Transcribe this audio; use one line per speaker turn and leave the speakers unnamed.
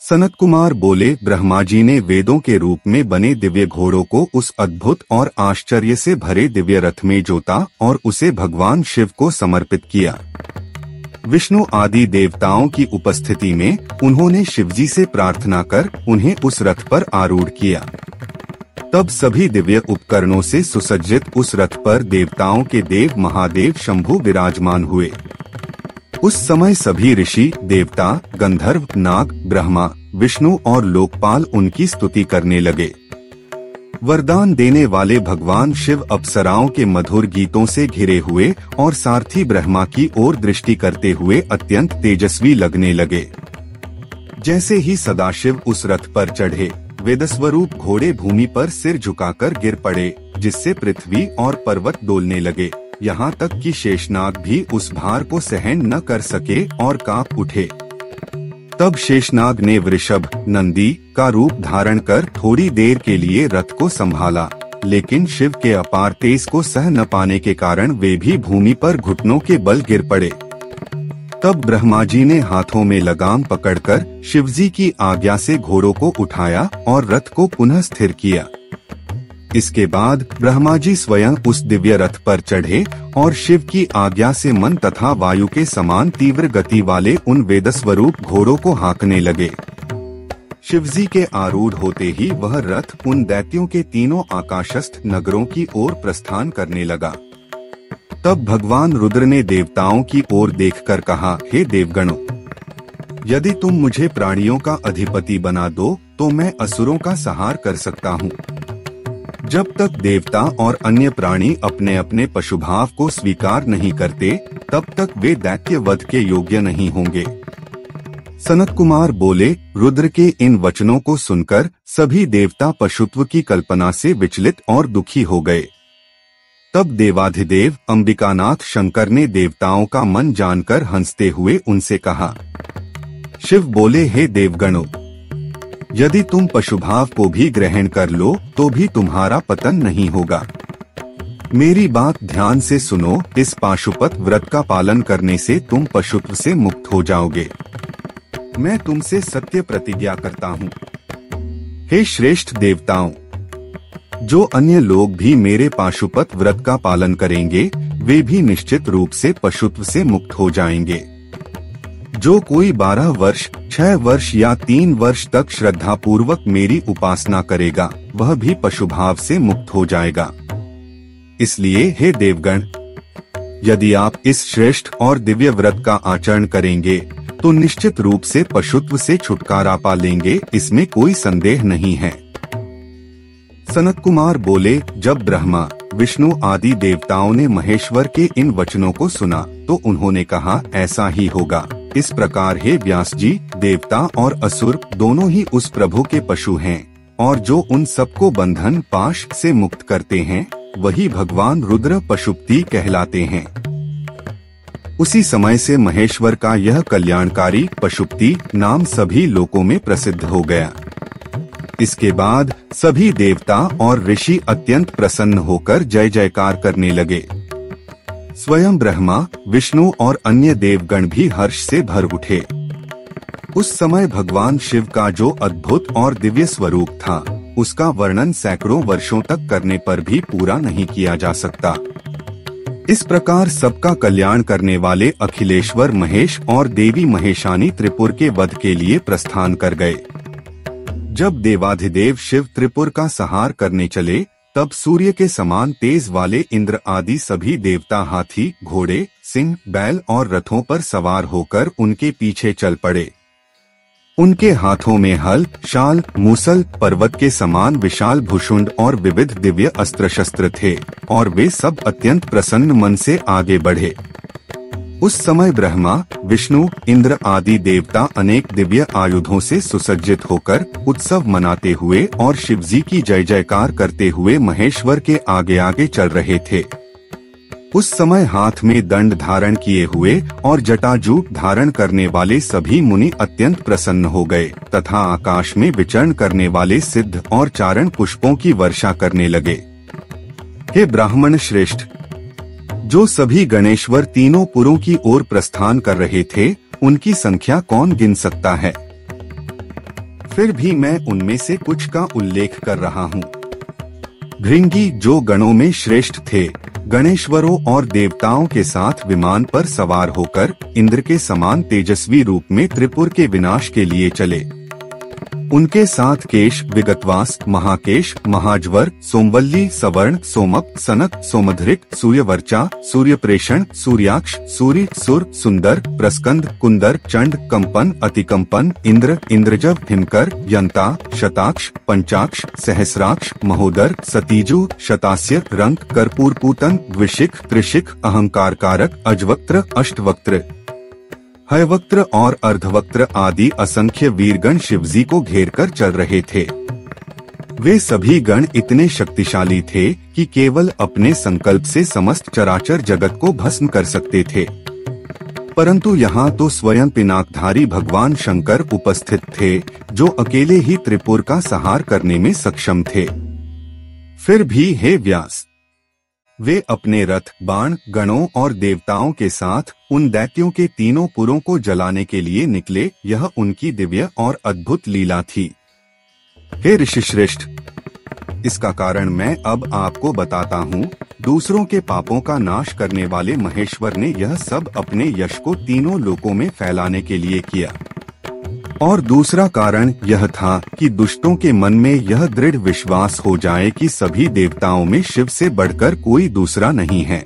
सनत कुमार बोले, ब्रह्मा जी ने वेदों के रूप में बने दिव्य घोड़ों को उस अद्भुत और आश्चर्य से भरे दिव्य रथ में जोता और उसे भगवान शिव को समर्पित किया। विष्णु आदि देवताओं की उपस्थिति में उन्होंने शिवजी से प्रार्थना कर उन्हें उस रथ पर आरूढ़ किया। तब सभी दिव्य उपकरणों से सुसज्जित उस रथ पर देवताओं के देव महादेव शंभु विराजमान हुए। उस समय सभी ऋषि, देवता, गंधर्व, नाग, ब्रह्मा, विष्णु और लोकपाल उनकी स्तुति करने लगे। वरदान देने वाले भगवान शिव अप्सराओं के मधुर गीतों से घिरे हुए और सारथी ब्रह्मा की ओर दृष्टि करते हुए अत्यंत तेजस्वी लगने लगे। जैसे ही सदाशिव उस रथ पर चढ़े, वेदस्वरूप घोड़े भूमि पर सिर झुकाकर गिर पड़े, जिससे पृथ्वी और पर्वत डोलने लगे। यहाँ तक कि शेषनाग भी उस भार को सहन न कर सके और कांप उठे। तब शेषनाग ने वृषभ, नंदी का रूप धारण कर थोड़ी देर के लिए रथ को संभाला, लेकिन शिव के अपार तेज को सह न पाने के कारण वे भी भूमि पर घुटनों के बल गिर पड़े। तब ब्रह्मा जी ने हाथों में लगाम पकड़कर शिवजी की आज्ञा से घोड़ों को उठाया और रथ को पुनः स्थिर किया। इसके बाद ब्रह्मा जी स्वयं उस दिव्य रथ पर चढ़े और शिव की आज्ञा से मन तथा वायु के समान तीव्र गति वाले उन वेदस्वरूप घोड़ों को हाँकने लगे। शिवजी के आरूढ़ होते ही वह रथ उन दैत्यों के तीनों आकाशस्थ नगरों की ओर प्रस्थान करने लगा। तब भगवान रुद्र ने देवताओं की ओर देखकर कहा, हे देवगणों, यदि तुम मुझे प्राणियों का अधिपति बना दो तो मैं असुरों का संहार कर सकता हूँ। जब तक देवता और अन्य प्राणी अपने अपने पशुभाव को स्वीकार नहीं करते, तब तक वे दैत्य वध के योग्य नहीं होंगे। सनत कुमार बोले, रुद्र के इन वचनों को सुनकर सभी देवता पशुत्व की कल्पना से विचलित और दुखी हो गए। तब देवाधिदेव अंबिकानाथ शंकर ने देवताओं का मन जानकर हंसते हुए उनसे कहा। शिव बोले, हे देवगणों, यदि तुम पशुभाव को भी ग्रहण कर लो तो भी तुम्हारा पतन नहीं होगा। मेरी बात ध्यान से सुनो, इस पाशुपत व्रत का पालन करने से तुम पशुत्व से मुक्त हो जाओगे। मैं तुमसे सत्य प्रतिज्ञा करता हूँ। हे श्रेष्ठ देवताओं, जो अन्य लोग भी मेरे पाशुपत व्रत का पालन करेंगे, वे भी निश्चित रूप से पशुत्व से मुक्त हो जाएंगे। जो कोई 12 वर्ष, 6 वर्ष या 3 वर्ष तक श्रद्धा पूर्वक मेरी उपासना करेगा, वह भी पशुभाव से मुक्त हो जाएगा। इसलिए हे देवगण, यदि आप इस श्रेष्ठ और दिव्य व्रत का आचरण करेंगे तो निश्चित रूप से पशुत्व से छुटकारा पा लेंगे, इसमें कोई संदेह नहीं है। सनत कुमार बोले, जब ब्रह्मा, विष्णु आदि देवताओं ने महेश्वर के इन वचनों को सुना तो उन्होंने कहा, ऐसा ही होगा। इस प्रकार हे व्यास जी, देवता और असुर दोनों ही उस प्रभु के पशु हैं, और जो उन सबको बंधन पाश से मुक्त करते हैं, वही भगवान रुद्र पशुपति कहलाते हैं। उसी समय से महेश्वर का यह कल्याणकारी पशुपति नाम सभी लोकों में प्रसिद्ध हो गया। इसके बाद सभी देवता और ऋषि अत्यंत प्रसन्न होकर जय जयकार करने लगे। स्वयं ब्रह्मा, विष्णु और अन्य देवगण भी हर्ष से भर उठे। उस समय भगवान शिव का जो अद्भुत और दिव्य स्वरूप था, उसका वर्णन सैकड़ों वर्षों तक करने पर भी पूरा नहीं किया जा सकता। इस प्रकार सबका कल्याण करने वाले अखिलेश्वर महेश और देवी महेशानी त्रिपुर के वध के लिए प्रस्थान कर गए। जब देवाधिदेव शिव त्रिपुर का संहार करने चले, तब सूर्य के समान तेज वाले इंद्र आदि सभी देवता हाथी, घोड़े, सिंह, बैल और रथों पर सवार होकर उनके पीछे चल पड़े। उनके हाथों में हल, शाल, मूसल, पर्वत के समान विशाल भूषुंड और विविध दिव्य अस्त्र शस्त्र थे, और वे सब अत्यंत प्रसन्न मन से आगे बढ़े। उस समय ब्रह्मा, विष्णु, इंद्र आदि देवता अनेक दिव्य आयुधों से सुसज्जित होकर उत्सव मनाते हुए और शिवजी की जय जयकार करते हुए महेश्वर के आगे आगे चल रहे थे। उस समय हाथ में दंड धारण किए हुए और जटाजूट धारण करने वाले सभी मुनि अत्यंत प्रसन्न हो गए तथा आकाश में विचरण करने वाले सिद्ध और चारण पुष्पों की वर्षा करने लगे। हे ब्राह्मण श्रेष्ठ, जो सभी गणेश्वर तीनों पुरों की ओर प्रस्थान कर रहे थे, उनकी संख्या कौन गिन सकता है। फिर भी मैं उनमें से कुछ का उल्लेख कर रहा हूँ। भृंगी जो गणों में श्रेष्ठ थे, गणेश्वरों और देवताओं के साथ विमान पर सवार होकर इंद्र के समान तेजस्वी रूप में त्रिपुर के विनाश के लिए चले। उनके साथ केश, विगतवास, महाकेश, महाज्वर, सोमवल्ली, सवर्ण, सोमप, सनक, सोमधृक, सूर्यवर्चा, सूर्यप्रेषण, सूर्याक्ष, सूर्य, सुर, सुंदर, प्रस्कंद, कुंदर, चंड, कंपन, अतिकंपन, इंद्र, इंद्रजव, हिमकर, यंता, शताक्ष, पंचाक्ष, सहस्राक्ष, महोदर, सतीजु, शतास्य, रंक, कर्पूरपूतन, द्विशिख, त्रिशिख, अहंकार कारक, अजवक्त्र, अष्टवक्त्र, हयवक्त्र और अर्धवक्त्र आदि असंख्य वीरगण शिवजी को घेरकर चल रहे थे। वे सभी गण इतने शक्तिशाली थे कि केवल अपने संकल्प से समस्त चराचर जगत को भस्म कर सकते थे। परंतु यहाँ तो स्वयं पिनाकधारी भगवान शंकर उपस्थित थे, जो अकेले ही त्रिपुर का संहार करने में सक्षम थे। फिर भी हे व्यास, वे अपने रथ, बाण, गणों और देवताओं के साथ उन दैत्यों के तीनों पुरों को जलाने के लिए निकले। यह उनकी दिव्य और अद्भुत लीला थी। हे ऋषिश्रेष्ठ, इसका कारण मैं अब आपको बताता हूँ। दूसरों के पापों का नाश करने वाले महेश्वर ने यह सब अपने यश को तीनों लोकों में फैलाने के लिए किया। और दूसरा कारण यह था कि दुष्टों के मन में यह दृढ़ विश्वास हो जाए कि सभी देवताओं में शिव से बढ़कर कोई दूसरा नहीं है।